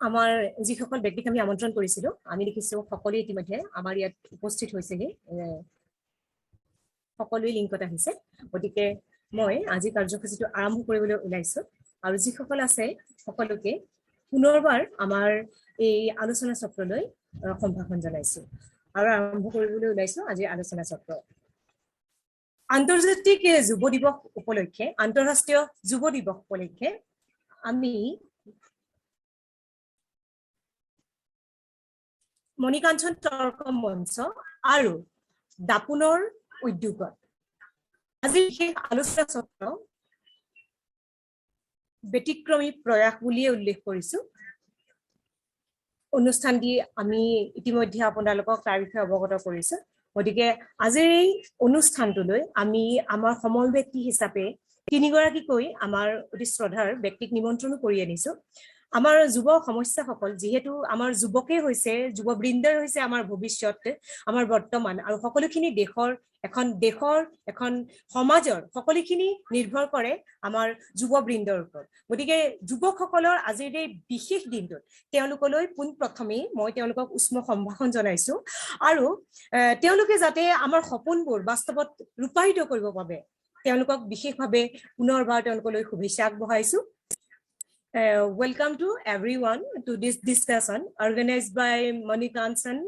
আমাৰ যিসকল ব্যক্তিক আমি আমন্ত্ৰণ কৰিছিলো আমি দেখিছো সকলোৱে ইতিমধ্যে আমাৰ ইয়াত উপস্থিত হৈছেহি সকলোৱে লিংকত আহিছে গতিকে মই আজি কাৰ্যসূচীটো আৰম্ভ কৰিবলৈ ওলাইছো আৰু যিসকল আছে সকলোকে পুনৰবাৰ আমাৰ এই আলোচনা চক্ৰলৈ সম্ভাষণ জনাইছো আৰু আৰম্ভ কৰিবলৈ ওলাইছো আজি আলোচনা চক্ৰ আন্তৰ্জাতিক যুৱ দিৱস উপলক্ষে আন্তঃৰাষ্ট্ৰীয় যুৱ দিৱস উপলক্ষে আমি মণিকাঞ্চন তৰ্ক মঞ্চ আৰু দাপোনৰ উদ্যোগত আজি বিশেষ আলোচনা চক্ৰ ব্যতিক্ৰমী প্ৰয়াস বুলিয়ে উল্লেখ কৰিছো অনুষ্ঠান দি আমি ইতিমধ্যে আপোনালোকক তাৰ বিষয়ে অৱগত কৰিছো গতিকে আজিৰ এই অনুষ্ঠানটোলৈ আমি আমাৰ সমল ব্যক্তি হিচাপে তিনিগৰাকীকৈ আমাৰ অতি শ্ৰদ্ধাৰ ব্যক্তিক নিমন্ত্ৰণ কৰি আনিছো আমাৰ যুৱ সমস্যাসকল যেহেতু আমাৰ যুৱকে হৈছে যুৱবৃন্দই হৈছে আমাৰ ভৱিষ্যত আমাৰ বৰ্তমান আৰু সকলোখিনি দেশৰ এখন সমাজৰ সকলোখিনি নিৰ্ভৰ কৰে আমাৰ যুৱবৃন্দৰ ওপৰত গতিকে যুৱকসকলৰ আজিৰ এই বিশেষ দিনটোত তেওঁলোকলৈ পোনপ্ৰথমে মই তেওঁলোকক উষ্ম সম্ভাষণ জনাইছো আৰু তেওঁলোকে যাতে আমাৰ সপোনবোৰ বাস্তৱত ৰূপায়িত কৰিব পাৰে তেওঁলোকক বিশেষভাৱে পুনৰবাৰ তেওঁলোকলৈ শুভেচ্ছা আগবঢ়াইছো Welcome to everyone to this discussion organized by Monikansan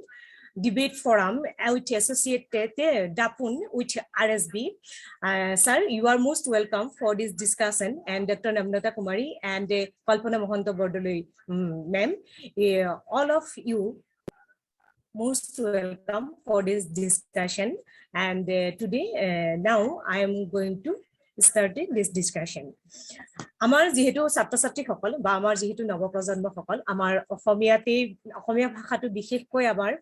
Debate Forum which associated DAPUN with RSB. Sir, you are most welcome for this discussion and Dr. Namrata Kumari and Kalpana Mohanto Bordoloi ma'am. All of you most welcome for this discussion and today now I am going to started this discussion. আমাৰ যেহেতু ছাত্ৰ ছাত্ৰীসকল বা আমাৰ যেহেতু নৱপ্ৰজন্মসকল আমাৰ অসমীয়া ভাষাটো বিশেষকৈ আমাৰ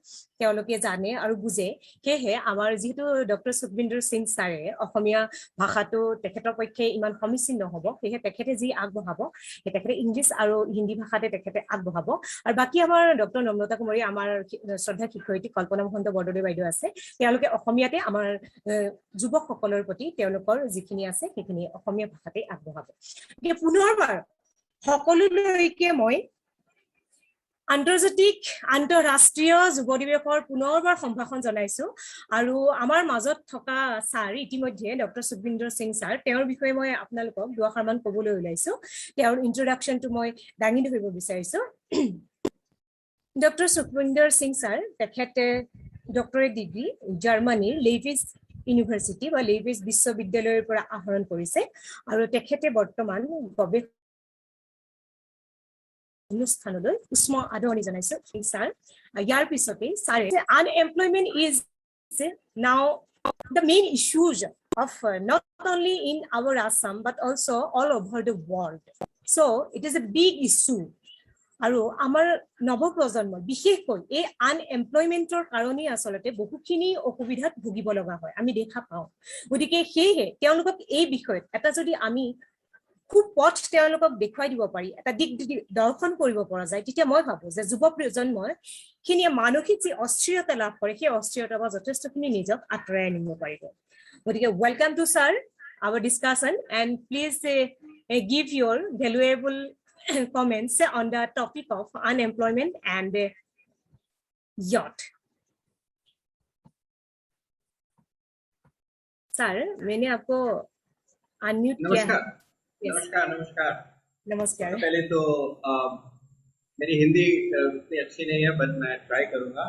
তেওঁলোকে জানে আৰু বুজে সেয়ে আমাৰ যেহেতু ডক্টৰ সুখবিন্দৰ সিং ছাৰে অসমীয়া ভাষাটো তেখেতৰ পক্ষে ইমান সমীচীন নহব সেয়ে তেখেতে যি আগবঢ়াব তেখেতে ইংলিছ আৰু হিন্দী ভাষাতে তেখেতে আগবঢ়াব আৰু বাকি আমাৰ ডক্টৰ নম্ৰতা কুমাৰী আমাৰ শ্ৰদ্ধা শিক্ষয়িত্ৰী কল্পনা মহন্ত বৰদলৈ বাইদেউ আছে তেওঁলোকে অসমীয়াতে আমাৰ যুৱকসকলৰ প্ৰতি তেওঁলোকৰ যিখিনি আছে সেইখিনি অসমীয়া ভাষাতে আগবঢ়াব গতিকে পুনৰবাৰ সকলোলৈকে মই আন্তঃৰাষ্ট্ৰীয় যুৱ দিৱসৰ পুনৰবাৰ সম্ভাষণ জনাইছো আৰু আমাৰ মাজত থকা ছাৰ ইতিমধ্যে ডক্টৰ সুখবিন্দৰ সিং ছাৰ তেওঁৰ বিষয়ে মই আপোনালোকক দুআষাৰমান ক'বলৈ ওলাইছো তেওঁৰ ইন্ট্ৰডাকচনটো মই দাঙি ধৰিব বিচাৰিছো ডক্টৰ সুখবিন্দৰ সিং ছাৰ তেখেতে ডক্টৰেট ডিগ্ৰী জাৰ্মানীৰ লেইভিছ ইউনিভাৰ্চিটি বা লেইভিছ বিশ্ববিদ্যালয়ৰ পৰা আহৰণ কৰিছে আৰু তেখেতে বৰ্তমান অনুষ্ঠানলৈ উষ্ম আদৰণি জনাইছো ছাৰ ইয়াৰ পিছতে ছাৰে unemployment is now the main issues of not only in our Assam but also all over the world. So it is a big issue. আৰু আমাৰ নৱপ্ৰজন্ম বিশেষকৈ এই আনএমপ্লয়মেণ্টৰ কাৰণে আসলতে বহুখিনি অসুবিধাত ভুগিব লগা হয় আমি দেখা পাওঁ গতিকে সেয়ে তেওঁলোকক এই বিষয়ত এটা যদি আমি খুব পথ তেওঁলোকক দেখুৱাই দিব পাৰি এটা দিক দৰ্শন কৰিব পৰা যায় তেতিয়া মই ভাবো যে যুৱ প্ৰজন্মৰ খিনিয়ে মানসিক যি অস্থিৰতা লাভ কৰে সেই অস্থিৰতাৰ পৰা যথেষ্টখিনি নিজক আঁতৰাই আনিব পাৰিব গতিকে welcome to sir our discussion and please give your valuable comments on the topic of unemployment and youth. Sir, मैंने आपको अनम्यूट किया है। नमस्कार। पहले तो मेरी हिंदी इतनी अच्छी नहीं है बट मैं ट्राई करूंगा।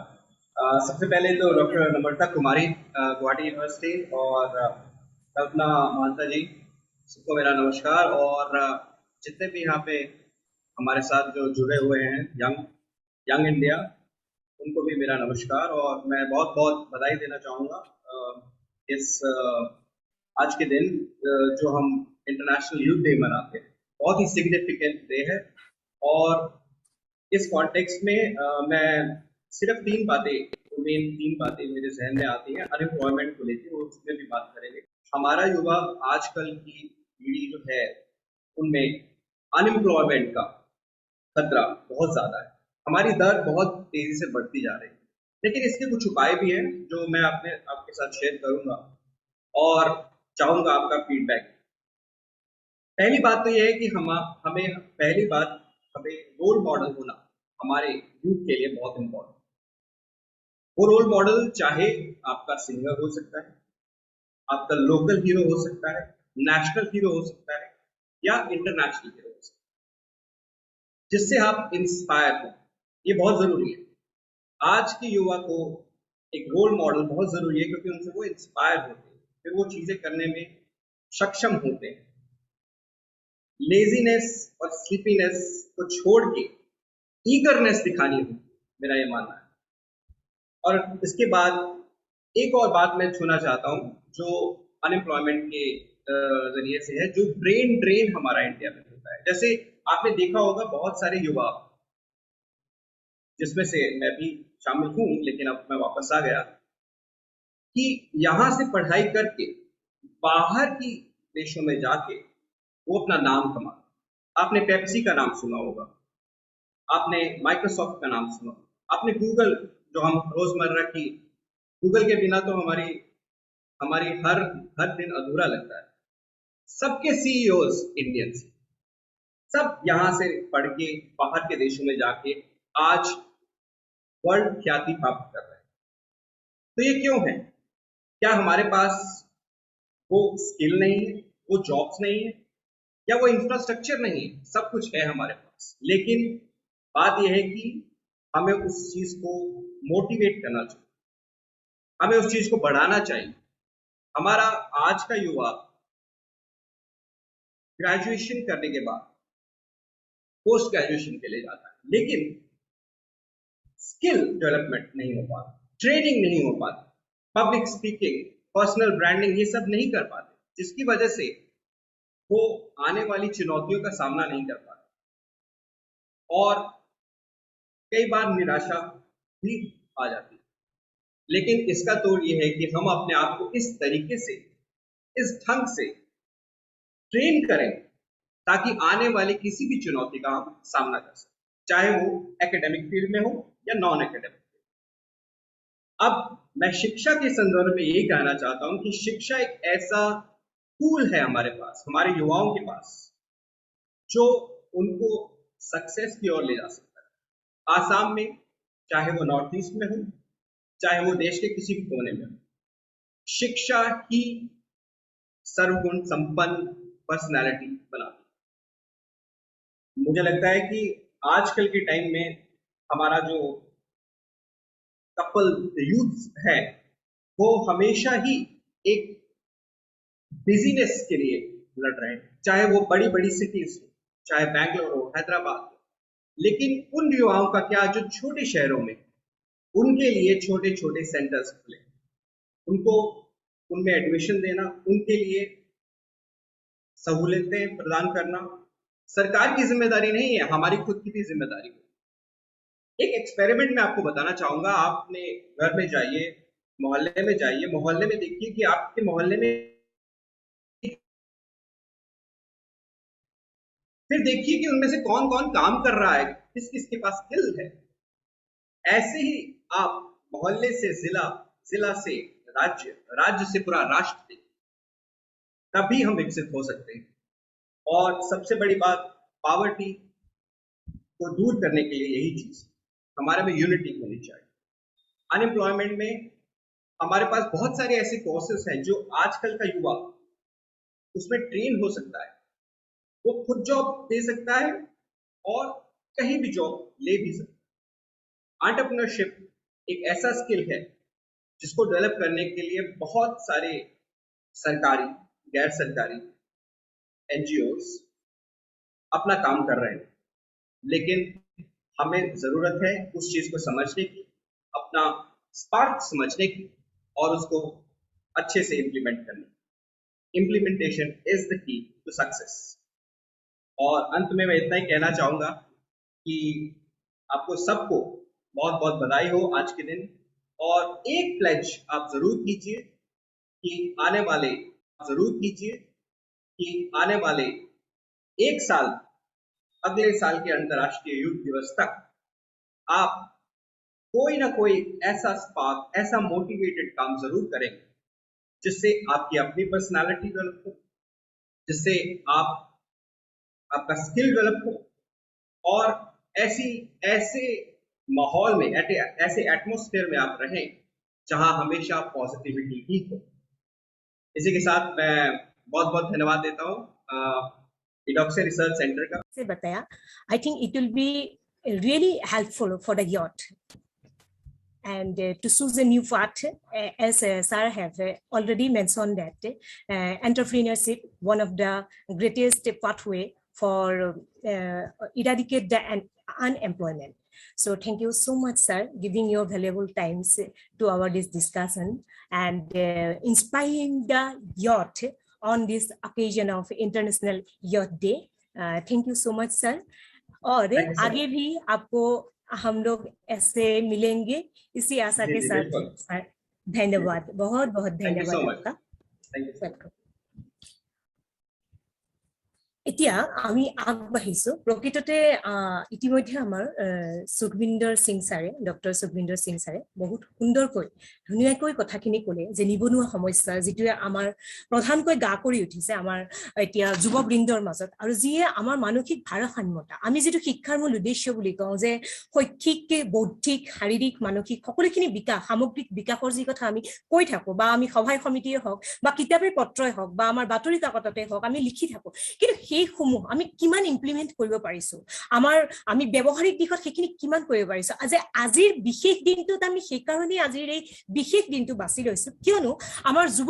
सबसे पहले तो डॉक्टर नम्रता कुमारी गुवाहाटी यूनिवर्सिटी और कल्पना महंता जी सबको मेरा नमस्कार और जितने भी यहाँ पे हमारे साथ जो जुड़े हुए हैं यंग इंडिया उनको भी मेरा नमस्कार और मैं बहुत बहुत बधाई देना चाहूँगा इस आज के दिन जो हम इंटरनेशनल यूथ डे मनाते हैं बहुत ही सिग्निफिकेंट डे है और इस कॉन्टेक्स्ट में मैं सिर्फ तीन बातें मेरे जहन में आती हैं अनएम्प्लॉयमेंट को लेकर वो उसमें भी बात करेंगे हमारा युवा आजकल की पीढ़ी जो है उनमें अनएम्प्लॉयमेंट का खतरा बहुत ज्यादा है हमारी दर बहुत तेजी से बढ़ती जा रही है लेकिन इसके कुछ उपाय भी हैं जो मैं आपके साथ शेयर करूंगा और चाहूंगा आपका फीडबैक पहली बात तो यह है कि हमें रोल मॉडल होना हमारे यूथ के लिए बहुत इम्पोर्टेंट। वो रोल मॉडल चाहे आपका सिंगर हो सकता है, आपका लोकल हीरो हो सकता है, नेशनल हीरो हो सकता है, या इंटरनेशनल हीरो हो सकता है, जिससे आप इंस्पायर हो। ये बहुत जरूरी है। आज के युवा को एक रोल मॉडल बहुत जरूरी है, क्योंकि उनसे वो इंस्पायर होते हैं, फिर वो चीजें करने में सक्षम होते हैं। लेजीनेस और स्लीपीनेस को छोड़ के ईगरनेस दिखानी होगी, मेरा ये मानना है। और इसके बाद एक और बात मैं छूना चाहता हूँ, जो अनएम्प्लॉयमेंट के जरिए से है, जो ब्रेन ड्रेन हमारा इंडिया में होता है। जैसे आपने देखा होगा बहुत सारे युवा, जिसमें से मैं भी शामिल हूँ, लेकिन अब मैं वापस आ गया, कि यहाँ से पढ़ाई करके बाहर की देशों में जाके वो अपना नाम कमा। आपने पेप्सी का नाम सुना होगा, आपने माइक्रोसॉफ्ट का नाम सुना, आपने गूगल, जो हम रोजमर्रा की, गूगल के बिना तो हमारी हमारी हर हर दिन अधूरा लगता है। सबके सीईओज इंडियंस, सब यहाँ से पढ़ के बाहर के देशों में जाके आज वर्ल्ड ख्याति प्राप्त कर रहे हैं। तो ये क्यों है? क्या हमारे पास वो स्किल नहीं है, वो जॉब्स नहीं है, या वो इंफ्रास्ट्रक्चर नहीं है? सब कुछ है हमारे पास, लेकिन बात यह है कि हमें उस चीज को मोटिवेट करना चाहिए, हमें उस चीज को बढ़ाना चाहिए। हमारा आज का युवा ग्रेजुएशन करने के बाद पोस्ट ग्रेजुएशन के लिए जाता है, लेकिन स्किल डेवलपमेंट नहीं हो पाता, ट्रेनिंग नहीं हो पाती, पब्लिक स्पीकिंग, पर्सनल ब्रांडिंग, ये सब नहीं कर पाते, जिसकी वजह से वो आने वाली चुनौतियों का सामना नहीं कर पाते, और कई बार निराशा भी आ जाती है। लेकिन इसका तोड़ ये है कि हम अपने आप को इस तरीके से, इस ढंग से ट्रेन करें, ताकि आने वाली किसी भी चुनौती का हम सामना कर सकें, चाहे वो एकेडमिक फील्ड में हो या नॉन एकेडमिक। अब मैं शिक्षा के संदर्भ में यही कहना चाहता हूं कि शिक्षा एक ऐसा टूल है हमारे पास, हमारे युवाओं के पास, जो उनको सक्सेस की ओर ले जा सकता है। आसाम में, चाहे वो नॉर्थ ईस्ट में हो, चाहे वो देश के किसी भी कोने में हो, शिक्षा ही सर्वगुण संपन्न पर्सनैलिटी बनाती है। मुझे लगता है कि आजकल के टाइम में हमारा जो कपल यूथ है, वो हमेशा ही एक बिजीनेस के लिए लड़ रहे हैं, चाहे वो बड़ी बड़ी सिटीज हो, चाहे बैंगलोर हो, हैदराबाद हो। लेकिन उन युवाओं का क्या, जो छोटे शहरों में, उनके लिए छोटे छोटे सेंटर्स खुले, उनको उनमें एडमिशन देना, उनके लिए सहूलियतें प्रदान करना सरकार की जिम्मेदारी नहीं है, हमारी खुद की भी जिम्मेदारी है। एक एक्सपेरिमेंट मैं आपको बताना चाहूंगा। आपने घर में जाइए, मोहल्ले में जाइए, मोहल्ले में देखिए कि आपके मोहल्ले में, फिर देखिए कि उनमें से कौन कौन काम कर रहा है, किस किस के पास स्किल है। ऐसे ही आप मोहल्ले से जिला, जिला से राज्य, राज्य से पूरा राष्ट्र देखिए, तभी हम विकसित हो सकते हैं। और सबसे बड़ी बात, पॉवर्टी को दूर करने के लिए यही चीज, हमारे में यूनिटी होनी चाहिए। अनएम्प्लॉयमेंट में हमारे पास बहुत सारे ऐसे कोर्सेज हैं जो आजकल का युवा उसमें ट्रेन हो सकता है, वो खुद जॉब दे सकता है और कहीं भी जॉब ले भी सकता है। एंटरप्रेन्योरशिप एक ऐसा स्किल है जिसको डेवलप करने के लिए बहुत सारे सरकारी, गैर सरकारी एनजीओस अपना काम कर रहे हैं, लेकिन हमें जरूरत है उस चीज को समझने की, अपना स्पार्क समझने की, और उसको अच्छे से इंप्लीमेंट करने की। Implementation is the key to success. और अंत में मैं इतना ही कहना चाहूंगा कि आपको सबको बहुत बहुत बधाई हो आज के दिन, और एक प्लेज आप जरूर कीजिए कि आने वाले, जरूर कीजिए कि आने वाले एक साल, अगले साल के अंतर्राष्ट्रीय योग दिवस तक आप कोई ना कोई ऐसा स्पार्क, ऐसा मोटिवेटेड काम जरूर करेंगे, जिससे आपकी अपनी पर्सनालिटी डेवलप हो, जिससे आप, आपका स्किल डेवलप हो, और ऐसी ऐसे माहौल में, ऐसे एटमॉस्फेयर में आप रहें जहां हमेशा पॉजिटिविटी ही हो। इसी के साथ मैं बहुत बहुत धन्यवाद देता हूँ इडॉक्से रिसर्च सेंटर का। से बताया, I think it will be really helpful for the youth and to choose a new path, as Sir have already mentioned that entrepreneurship, one of the greatest pathway for eradicate the unemployment. So thank you so much, sir, giving your valuable times to our this discussion and inspiring the youth on this occasion of International Youth Day. Thank you so much, sir. और Thank you so आगे much. भी आपको हम लोग ऐसे मिलेंगे इसी आशा जी के जी साथ। बिल्कुल। सर, धन्यवाद, बहुत बहुत थैंक यू सो धन्यवाद मच। आपका। Thank you. वेलकम। এতিয়া আমি আগবাঢ়িছো প্ৰকৃততে ইতিমধ্যে আমাৰ সুখবিন্দৰ সিং ছাৰে, ডক্টৰ সুখবিন্দৰ সিং ছাৰে বহুত সুন্দৰকৈ ধুনীয়াকৈ কথাখিনি ক'লে যে নিবনুৱা সমস্যা যিটোৱে আমাৰ প্ৰধানকৈ গা কৰি উঠিছে আমাৰ এতিয়া যুৱবৃন্দৰ মাজত, আৰু যিয়ে আমাৰ মানসিক ভাৰসাম্যতা, আমি যিটো শিক্ষাৰ মূল উদ্দেশ্য বুলি কওঁ যে শৈক্ষিক, বৌদ্ধিক, শাৰীৰিক, মানসিক সকলোখিনি বিকাশ, সামগ্ৰিক বিকাশৰ যি কথা আমি কৈ থাকো বা আমি সভাই সমিতিয়ে হওক বা কিতাপে পত্ৰই হওক বা আমাৰ বাতৰি কাকততে হওক আমি লিখি থাকো, কিন্তু সেইসমূহ আমি কিমান ইমপ্লিমেন্ট কৰিব পাৰিছো, আমি ব্যৱহাৰিক দিশত সেইখিনি কিমান কৰিব পাৰিছো। আজিৰ বিশেষ দিনটোত আমি সেইকাৰণে আজিৰ এই বিশেষ দিনটো বাছি লৈছো কিয়নো আমাৰ যুৱ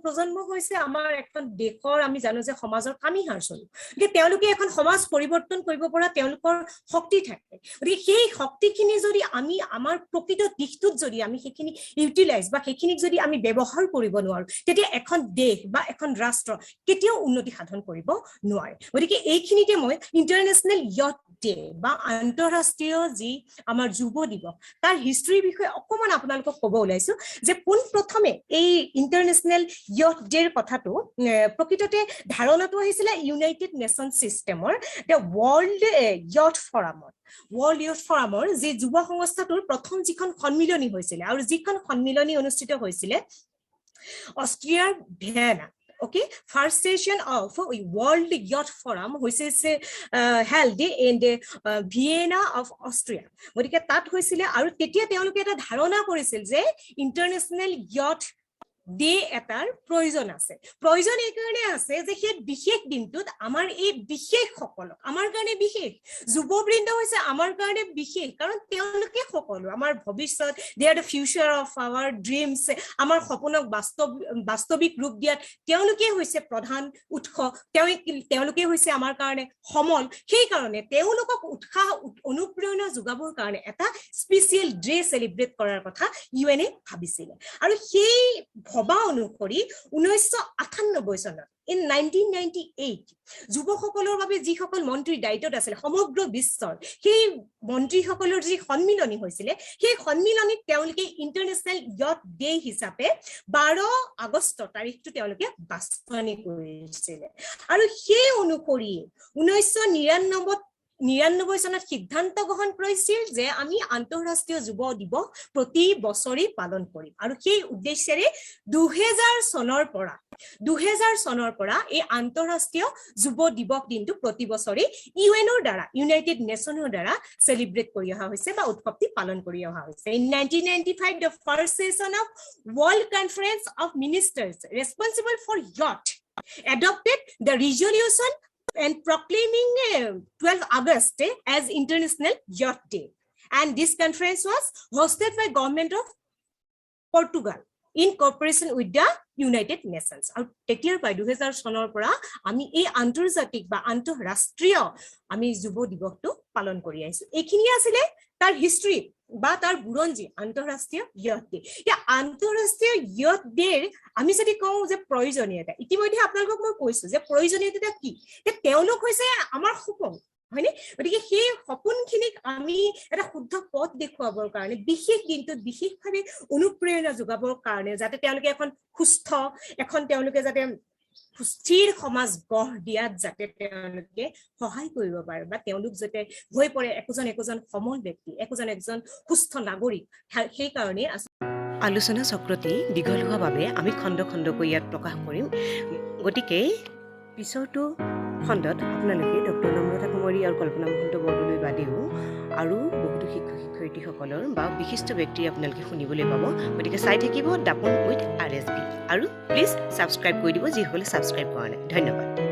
প্ৰজন্ম হৈছে আমাৰ এখন দেশৰ, আমি জানো যে সমাজৰ কামিহাৰ স্বৰূপ, গতিকে তেওঁলোকে এখন সমাজ পৰিৱৰ্তন কৰিব পৰা তেওঁলোকৰ শক্তি থাকে। গতিকে সেই শক্তিখিনি যদি আমি আমাৰ প্ৰকৃত দিশটোত যদি আমি সেইখিনি ইউটিলাইজ বা সেইখিনিক যদি আমি ব্যৱহাৰ কৰিব নোৱাৰো, তেতিয়া এখন দেশ বা এখন ৰাষ্ট্ৰ কেতিয়াও উন্নতি সাধন কৰিব নোৱাৰে। গতিকে এইখিনিতে মই ইন্টাৰনেশ্যনেল ইয়থ ডে বা আন্তঃৰাষ্ট্ৰীয় যি আমাৰ যুৱ দিৱস তাৰ হিষ্ট্ৰীৰ বিষয়ে অকমান আপোনালোকক ক'ব ওলাইছো যে পোন প্ৰথমে এই ইন্টাৰনেশ্যনেল ইয়থ ডেৰ কথাটো প্ৰকৃততে ধাৰণাটো আহিছিলে ইউনাইটেড নেশ্যন চিষ্টেমৰ ৱৰ্ল্ড ইয়থ ফৰামৰ যি যুৱ সংস্থাটোৰ প্ৰথম যিখন সন্মিলনী হৈছিলে আৰু যিখন সন্মিলনী অনুষ্ঠিত হৈছিলে অষ্ট্ৰিয়াৰ Vienna. Okay, first session of World Youth Forum, which is held in the Vienna of Austria. গতিকে তাত হৈছিলে আৰু তেতিয়া তেওঁলোকে এটা ধাৰণা কৰিছিল যে ইন্টাৰনেশ্যনেল ইয়থ ডে এটাৰ প্ৰয়োজন আছে। প্ৰয়োজন এই কাৰণে আছে যে সেই বিশেষ দিনটোত আমাৰ এই বিশেষসকলক, আমাৰ কাৰণে বিশেষ যুৱবৃন্দ হৈছে আমাৰ কাৰণে বিশেষ, কাৰণ তেওঁলোকে সকলো আমাৰ ভৱিষ্যত, they are the future of our dreams, আমাৰ সপোনক বাস্তৱিক ৰূপ দিয়াত তেওঁলোকে হৈছে প্ৰধান উৎস, তেওঁলোকে হৈছে আমাৰ কাৰণে সমল। সেইকাৰণে তেওঁলোকক উৎসাহ অনুপ্ৰেৰণা যোগাবৰ কাৰণে এটা স্পেচিয়েল ডে চেলিব্ৰেট কৰাৰ কথা ইউএনএ ভাবিছিলে। আৰু সেই ভবা অনুসৰি 1998 চনত in 1998 যুৱসকলৰ বাবে যিসকল মন্ত্ৰীৰ দায়িত্বত আছিল সমগ্ৰ বিশ্বৰ, সেই মন্ত্ৰীসকলৰ যি সন্মিলনী হৈছিলে, সেই সন্মিলনীত তেওঁলোকে ইন্টাৰনেশ্যনেল ইয়থ ডে হিচাপে 12 আগষ্ট তাৰিখটো তেওঁলোকে বাছনি কৰিছিলে। আৰু সেই অনুসৰি 1999 চনত সিদ্ধান্ত গ্ৰহণ কৰিছিল যে আমি আন্তঃৰাষ্ট্ৰীয় যুৱ দিৱস প্ৰতি বছৰে পালন কৰিম। আৰু সেই উদ্দেশ্যেৰে 2000 চনৰ পৰা এই আন্তঃৰাষ্ট্ৰীয় যুৱ দিৱস দিনটো প্ৰতি বছৰে ইউএনৰ দ্বাৰা, ইউনাইটেড নেশ্যনৰ দ্বাৰা চেলিব্ৰেট কৰি অহা হৈছে বা উৎসৱটি পালন কৰি অহা হৈছে। In 1995 the first session of World Conference of Ministers responsible for youth adopted the resolution and proclaiming 12 August as International Youth Day, and this conference was hosted by government of Portugal in cooperation with the United Nations. আৰু তেতিয়াৰ পৰা 2000 চনৰ পৰা আমি এই আন্তৰ্জাতিক বা আন্তঃৰাষ্ট্ৰীয় আমি যুৱ দিৱসটো পালন কৰি আহিছো। এইখিনি আছিলে তাৰ হিষ্ট্ৰী বা তাৰ বুৰঞ্জী আন্তঃৰাষ্ট্ৰীয় ইয়থ ডে। আন্তঃৰাষ্ট্ৰীয় ইয়থ ডেৰ আমি যদি কওঁ যে প্ৰয়োজনীয়তা, ইতিমধ্যে আপোনালোকক মই কৈছো যে প্ৰয়োজনীয়তা কি, তেওঁলোক হৈছে আমাৰ সপোন, হয়নে? গতিকে সেই সপোনখিনিক আমি এটা শুদ্ধ পথ দেখুৱাবৰ কাৰণে বিশেষ দিনটোত বিশেষভাৱে অনুপ্ৰেৰণা যোগাবৰ কাৰণে যাতে তেওঁলোকে এখন সুস্থ, তেওঁলোকে যাতে সুস্থিৰ সমাজ গঢ় দিয়াত যাতে তেওঁলোকে সহায় কৰিব পাৰে বা তেওঁলোক যাতে হৈ পৰে একোজন সমল ব্যক্তি, একোজন সুস্থ নাগৰিক, সেই কাৰণে আলোচনা চক্ৰটি দীঘল হোৱাৰ বাবে আমি খণ্ড খণ্ডকৈ ইয়াত প্ৰকাশ কৰিম। গতিকে পিছৰটো খণ্ডত আপোনালোকে ডক্টৰ নম্ৰতা কুমাৰী আৰু কল্পনা মহন্ত বৰদলৈ বাদেও আৰু বহুতো শিক্ষক শিক্ষয়িত্ৰীসকলৰ বা বিশিষ্ট ব্যক্তি আপোনালোকে শুনিবলৈ পাব। গতিকে চাই থাকিব দাপোন উইথ RSB আৰু প্লিজ ছাবস্ক্ৰাইব কৰি দিব যিসকলে ছাবস্ক্ৰাইব কৰা নাই। ধন্যবাদ।